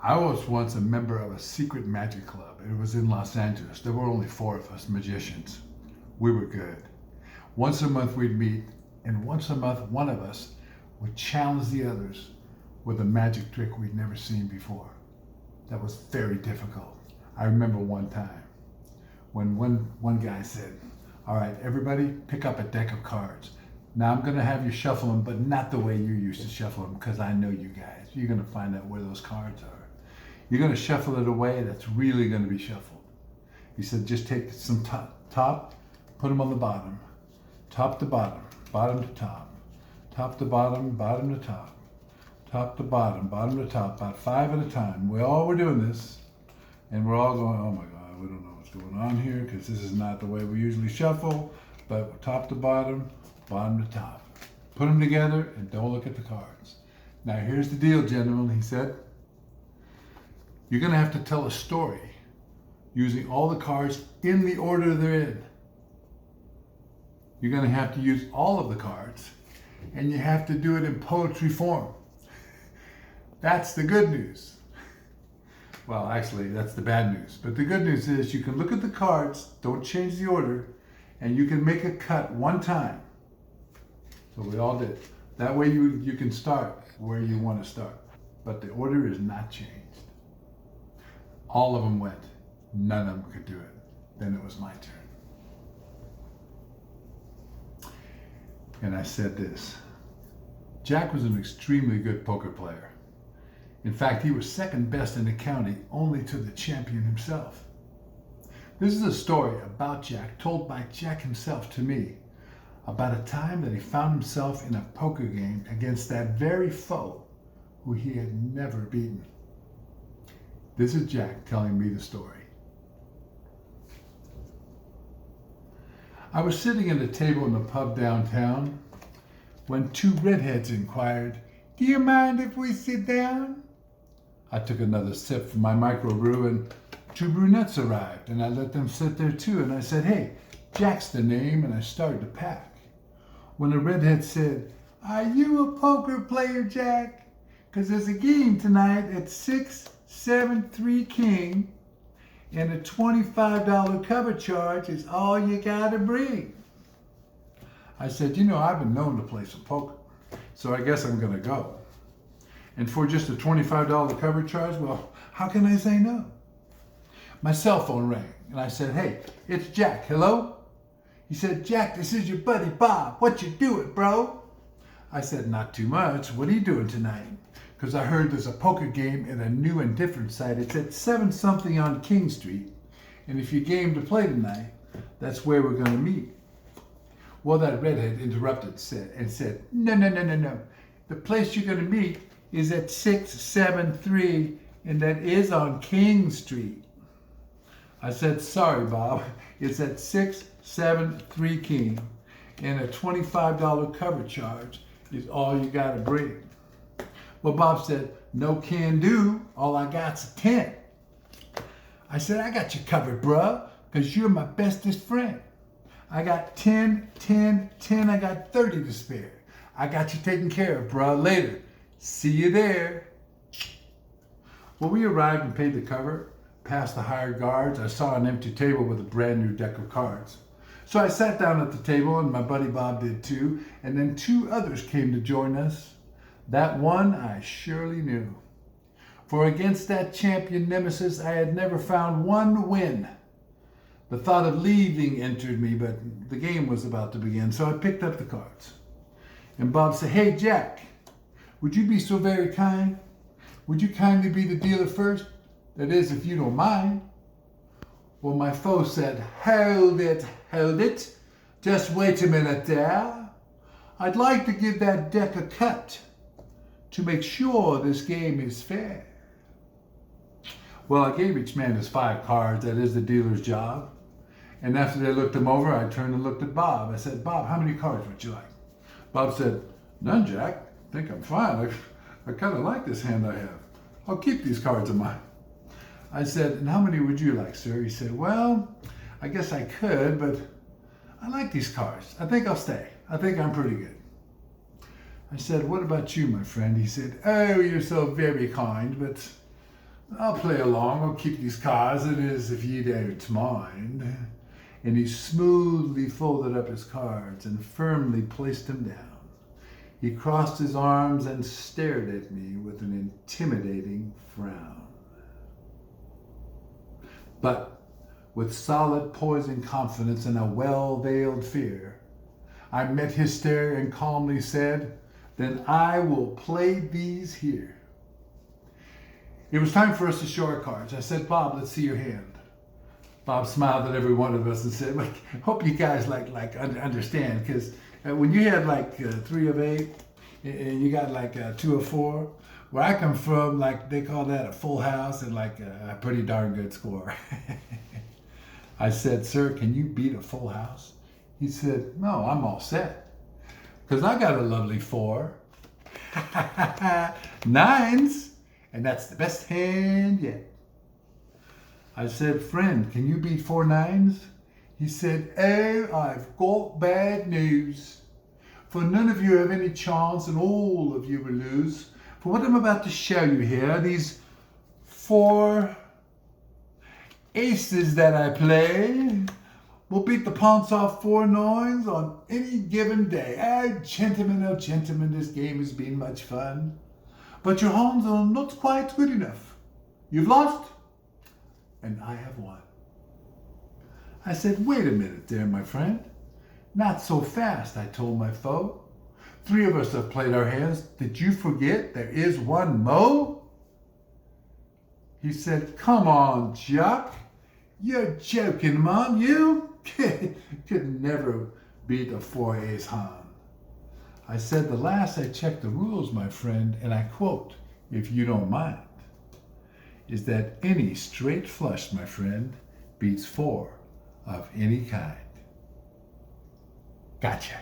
I was once a member of a secret magic club. It was in Los Angeles. There were only four of us magicians. We were good. Once a month we'd meet, and once a month one of us would challenge the others with a magic trick we'd never seen before. That was very difficult. I remember one time when one guy said, "All right, everybody pick up a deck of cards. Now I'm going to have you shuffle them, but not the way you used to shuffle them, because I know you guys. You're going to find out where those cards are. You're going to shuffle it away that's really going to be shuffled." He said, "Just take some top, put them on the bottom, top to bottom, bottom to top, top to bottom, bottom to top, top to bottom, bottom to top, about 5 at a time." We all were doing this, and we're all going, "Oh my God, we don't know what's going on here, because this is not the way we usually shuffle," but top to bottom, bottom to top. Put them together and don't look at the cards. Now here's the deal, gentlemen, he said. You're going to have to tell a story using all the cards in the order they're in. You're going to have to use all of the cards, and you have to do it in poetry form. That's the good news. Well, actually, that's the bad news. But the good news is you can look at the cards, don't change the order, and you can make a cut one time. So we all did. That way you can start where you want to start. But the order is not changed. All of them went. None of them could do it. Then it was my turn. And I said this. Jack was an extremely good poker player. In fact, he was second best in the county, only to the champion himself. This is a story about Jack, told by Jack himself to me, about a time that he found himself in a poker game against that very foe who he had never beaten. This is Jack telling me the story. I was sitting at a table in a pub downtown when two redheads inquired, "Do you mind if we sit down?" I took another sip from my microbrew, and two brunettes arrived, and I let them sit there too, and I said, "Hey, Jack's the name," and I started to pack. When the redhead said, "Are you a poker player, Jack? 'Cause there's a game tonight at 6, 7, 3 king, and a $25 cover charge is all you gotta bring." I said, "I've been known to play some poker, so I guess I'm gonna go. And for just a $25 cover charge, well, how can I say no?" My cell phone rang, and I said, "Hey, it's Jack. Hello?" He said, "Jack, this is your buddy Bob. What you doing, bro?" I said, "Not too much. What are you doing tonight? Because I heard there's a poker game at a new and different site. It's at 7 something on King Street. And if you're game to play tonight, that's where we're going to meet." Well, that redhead interrupted and said, No. The place you're going to meet is at 673, and that is on King Street." I said, "Sorry, Bob. It's at 673 King, and a $25 cover charge is all you got to bring." Well, Bob said, "No can do. All I got's a 10. I said, "I got you covered, bruh, because you're my bestest friend. I got 10, 10, 10. I got 30 to spare. I got you taken care of, bruh. Later. See you there." Well, we arrived and paid the cover. Past the hired guards, I saw an empty table with a brand new deck of cards. So I sat down at the table, and my buddy Bob did too, and then 2 others came to join us. That one I surely knew. For against that champion nemesis, I had never found one win. The thought of leaving entered me, but the game was about to begin, so I picked up the cards. And Bob said, "Hey, Jack, would you be so very kind? Would you kindly be the dealer first? That is, if you don't mind." Well, my foe said, hold it. Just wait a minute there. I'd like to give that deck a cut to make sure this game is fair." Well, I gave each man his 5 cards. That is the dealer's job. And after they looked them over, I turned and looked at Bob. I said, "Bob, how many cards would you like?" Bob said, "None, Jack. I think I'm fine. I kind of like this hand I have. I'll keep these cards of mine." I said, "And how many would you like, sir?" He said, "Well, I guess I could, but I like these cards. I think I'll stay. I think I'm pretty good." I said, "What about you, my friend?" He said, "Oh, you're so very kind, but I'll play along, I'll keep these cards, it is if ye don't mind. And he smoothly folded up his cards and firmly placed them down. He crossed his arms and stared at me with an intimidating frown. But with solid poise and confidence and a well-veiled fear, I met his stare and calmly said, "Then I will play these here." It was time for us to show our cards. I said, "Bob, let's see your hand." Bob smiled at every one of us and said, "Hope you guys understand, because when you had 3 of 8 and you got 2 of 4, where I come from, they call that a full house and a pretty darn good score." I said, "Sir, can you beat a full house?" He said, "No, I'm all set, because I got a lovely 4. 9s, and that's the best hand yet." I said, "Friend, can you beat 4 9s?" He said, "Oh, I've got bad news. For none of you have any chance, and all of you will lose. For what I'm about to show you here, these 4 aces that I play will beat the pawnts off 4 9s on any given day. Oh, gentlemen, this game has been much fun. But your hands are not quite good enough. You've lost, and I have won." I said, "Wait a minute there, my friend. Not so fast," I told my foe. 3 of us have played our hands. Did you forget there is one mo? He said, "Come on, Jock. You're joking, man. You could never beat a 4 ace hand." I said, "The last I checked the rules, my friend, and I quote, if you don't mind, is that any straight flush, my friend, beats 4 of any kind." Gotcha.